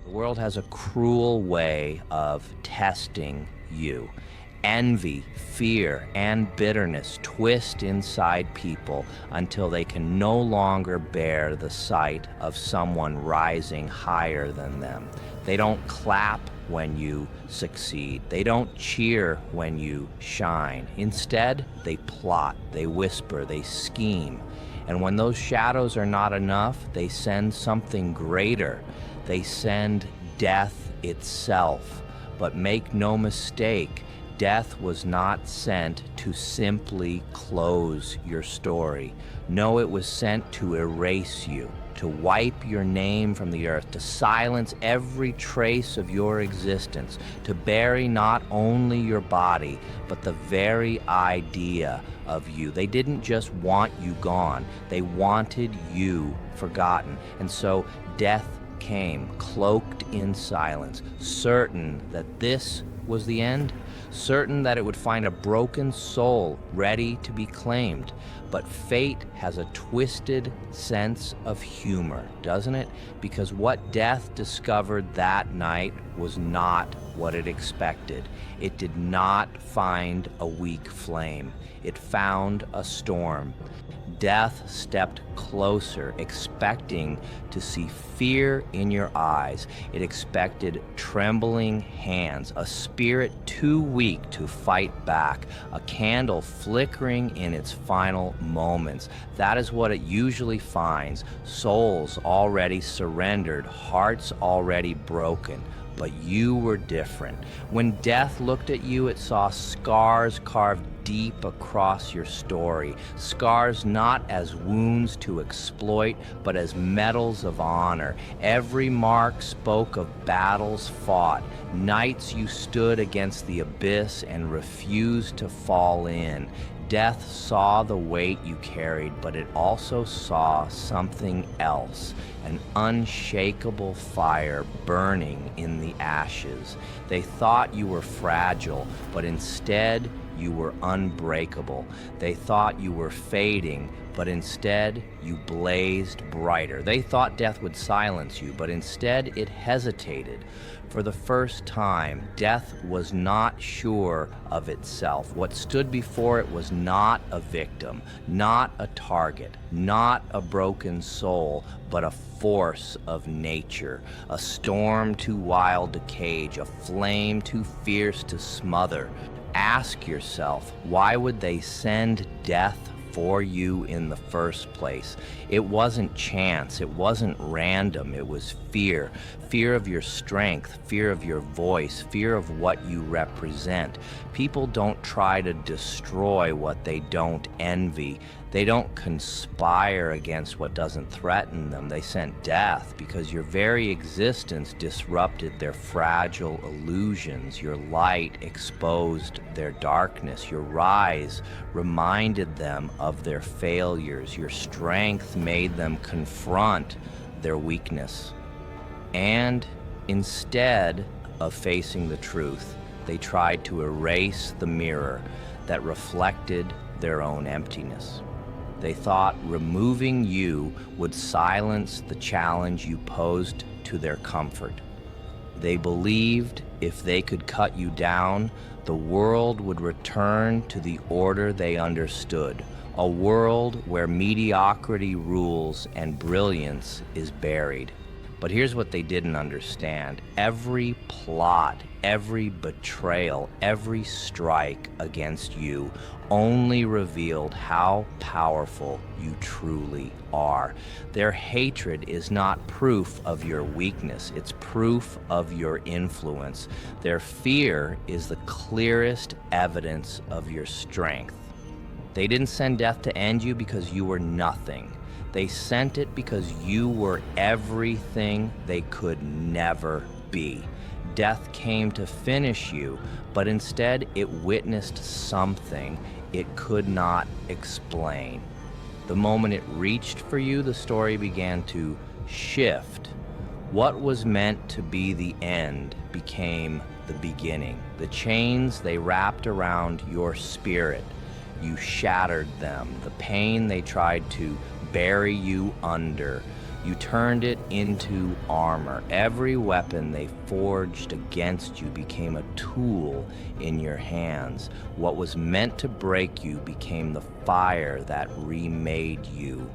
The world has a cruel way of testing you. Envy, fear, and bitterness twist inside people until they can no longer bear the sight of someone rising higher than them. They don't clap when you succeed. They don't cheer when you shine. Instead, they plot, they whisper, they scheme. And when those shadows are not enough, they send something greater. They send death itself. But make no mistake, death was not sent to simply close your story. No, it was sent to erase you, to wipe your name from the earth, to silence every trace of your existence, to bury not only your body, but the very idea of you. They didn't just want you gone, they wanted you forgotten. And so death came, cloaked in silence, certain that this was the end, certain that it would find a broken soul ready to be claimed. But fate has a twisted sense of humor, doesn't it? Because what death discovered that night was not what it expected. It did not find a weak flame. It found a storm. Death stepped closer, expecting to see fear in your eyes. It expected trembling hands, a spirit too weak to fight back, a candle flickering in its final moments. That is what it usually finds: souls already surrendered, hearts already broken. But you were different. When death looked at you, it saw scars carved deep across your story. Scars not as wounds to exploit, but as medals of honor. Every mark spoke of battles fought, nights you stood against the abyss and refused to fall in. Death saw the weight you carried, but it also saw something else, an unshakable fire burning in the ashes. They thought you were fragile, but instead you were unbreakable. They thought you were fading, but instead you blazed brighter. They thought death would silence you, but instead it hesitated. For the first time, death was not sure of itself. What stood before it was not a victim, not a target, not a broken soul, but a force of nature, a storm too wild to cage, a flame too fierce to smother. Ask yourself, why would they send death for you in the first place? It wasn't chance, it wasn't random, it was fear. Fear of your strength, fear of your voice, fear of what you represent. People don't try to destroy what they don't envy. They don't conspire against what doesn't threaten them. They sent death because your very existence disrupted their fragile illusions. Your light exposed their darkness. Your rise reminded them of their failures. Your strength made them confront their weakness. And instead of facing the truth, they tried to erase the mirror that reflected their own emptiness. They thought removing you would silence the challenge you posed to their comfort. They believed if they could cut you down, the world would return to the order they understood, a world where mediocrity rules and brilliance is buried. But here's what they didn't understand. Every plot, every betrayal, every strike against you only revealed how powerful you truly are. Their hatred is not proof of your weakness, it's proof of your influence. Their fear is the clearest evidence of your strength. They didn't send death to end you because you were nothing. They sent it because you were everything they could never be. Death came to finish you, but instead it witnessed something it could not explain. The moment it reached for you, the story began to shift. What was meant to be the end became the beginning. The chains they wrapped around your spirit, you shattered them. The pain they tried to bury you under, You turned it into armor. Every weapon they forged against you became a tool in your hands. What was meant to break you became the fire that remade you.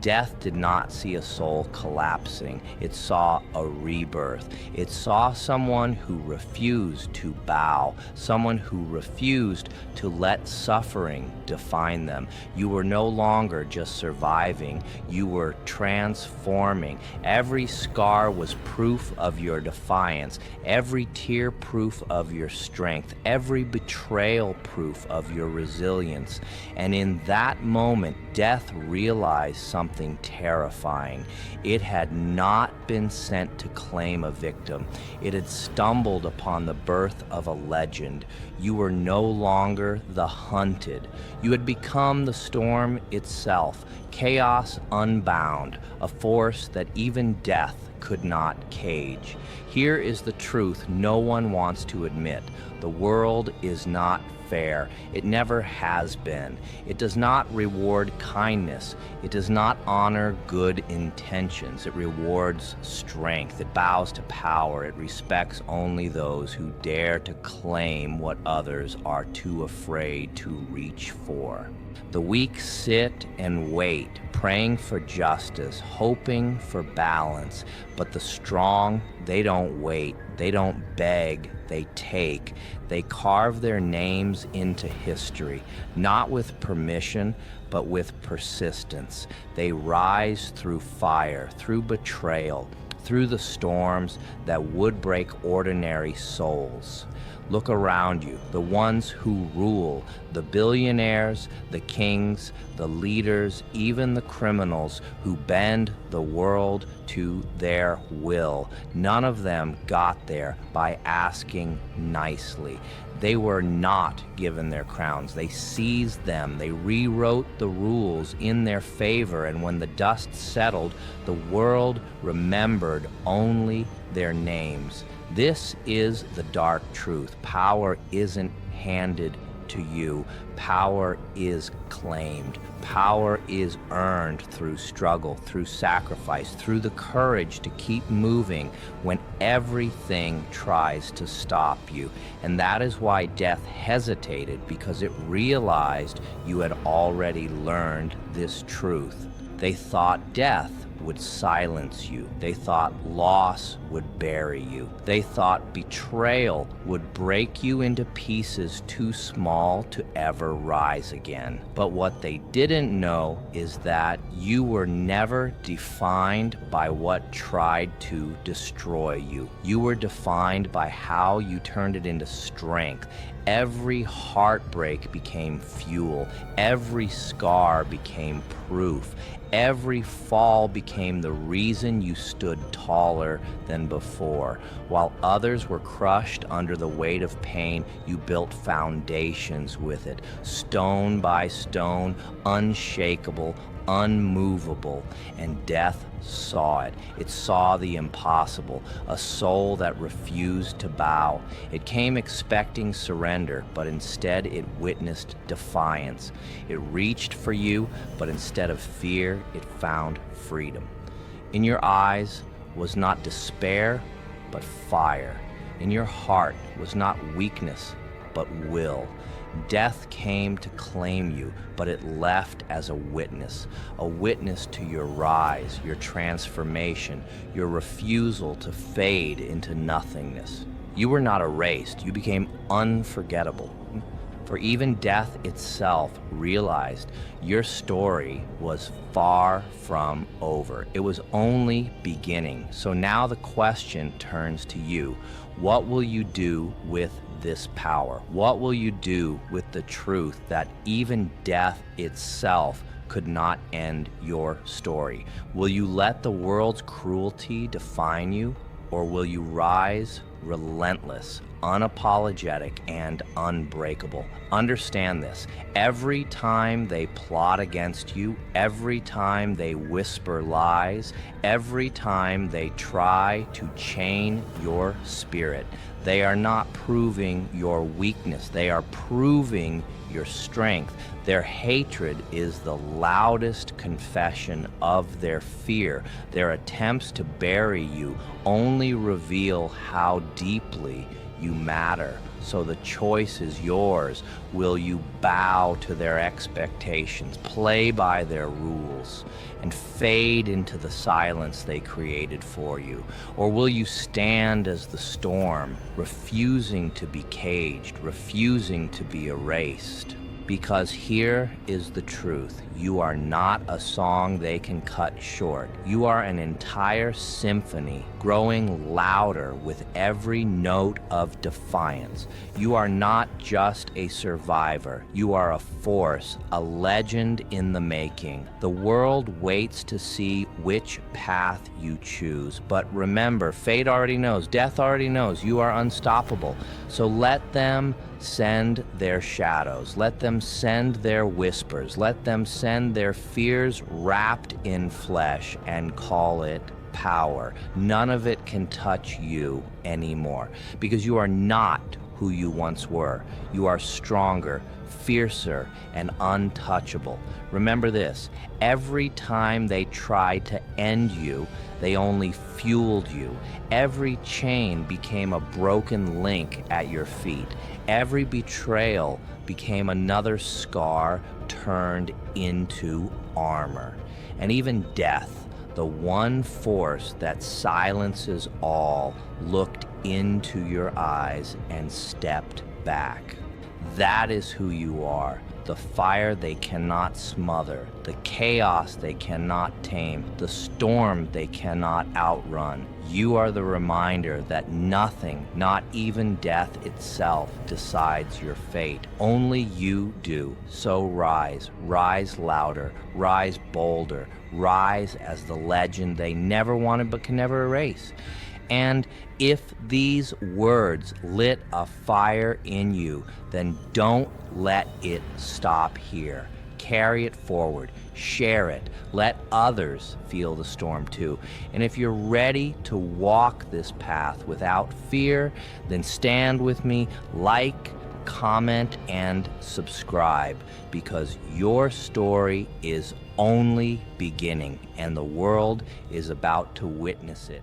Death did not see a soul collapsing. It saw a rebirth. It saw someone who refused to bow, someone who refused to let suffering define them. You were no longer just surviving. You were transforming. Every scar was proof of your defiance. Every tear proof of your strength. Every betrayal proof of your resilience. And in that moment, death realized something terrifying. It had not been sent to claim a victim. It had stumbled upon the birth of a legend. You were no longer the hunted. You had become the storm itself, chaos unbound, a force that even death could not cage. Here is the truth no one wants to admit. The world is not fair. It never has been. It does not reward kindness. It does not honor good intentions. It rewards strength. It bows to power. It respects only those who dare to claim what others are too afraid to reach for. The weak sit and wait, praying for justice, hoping for balance. But the strong, they don't wait. They don't beg. They take. They carve their names into history, not with permission, but with persistence. They rise through fire, through betrayal, through the storms that would break ordinary souls. Look around you, the ones who rule, the billionaires, the kings, the leaders, even the criminals who bend the world to their will. None of them got there by asking nicely. They were not given their crowns. They seized them. They rewrote the rules in their favor, and when the dust settled, the world remembered only their names. This is the dark truth. Power isn't handed to you. Power is claimed. Power is earned through struggle, through sacrifice, through the courage to keep moving when everything tries to stop you. And that is why death hesitated, because it realized you had already learned this truth. They thought death would silence you. They thought loss would bury you. They thought betrayal would break you into pieces too small to ever rise again. But what they didn't know is that you were never defined by what tried to destroy you. You were defined by how you turned it into strength. Every heartbreak became fuel. Every scar became proof. Every fall became the reason you stood taller than before. While others were crushed under the weight of pain, you built foundations with it, stone by stone, unshakable, unmovable, and death saw it. It saw the impossible, a soul that refused to bow. It came expecting surrender, but instead it witnessed defiance. It reached for you, but instead of fear, it found freedom. In your eyes was not despair, but fire. In your heart was not weakness, but will. Death came to claim you, but it left as a witness to your rise, your transformation, your refusal to fade into nothingness. You were not erased, you became unforgettable. For even death itself realized your story was far from over. It was only beginning. So now the question turns to you. What will you do with this power? What will you do with the truth that even death itself could not end your story? Will you let the world's cruelty define you, or will you rise relentless, unapologetic, and unbreakable? Understand this. Every time they plot against you, every time they whisper lies, every time they try to chain your spirit, They are not proving your weakness. They are proving your strength. Their hatred is the loudest confession of their fear. Their attempts to bury you only reveal how deeply you matter. So the choice is yours. Will you bow to their expectations, play by their rules, and fade into the silence they created for you? Or will you stand as the storm, refusing to be caged, refusing to be erased? Because here is the truth. You are not a song they can cut short. You are an entire symphony growing louder with every note of defiance. You are not just a survivor. You are a force, a legend in the making. The world waits to see which path you choose. But remember, fate already knows, death already knows, you are unstoppable. So let them send their shadows. Let them send their whispers. Let them send their fears wrapped in flesh and call it power. None of it can touch you anymore because you are not who you once were. You are stronger, fiercer, and untouchable. Remember this, every time they tried to end you, they only fueled you. Every chain became a broken link at your feet. Every betrayal became another scar turned into armor. And even death, the one force that silences all, looked into your eyes and stepped back. That is who you are. The fire they cannot smother, the chaos they cannot tame, the storm they cannot outrun. You are the reminder that nothing, not even death itself, decides your fate. Only you do. So rise, rise louder, rise bolder, rise as the legend they never wanted but can never erase. And if these words lit a fire in you, then don't let it stop here. Carry it forward, share it, let others feel the storm too. And if you're ready to walk this path without fear, then stand with me, like, comment, and subscribe, because your story is only beginning and the world is about to witness it.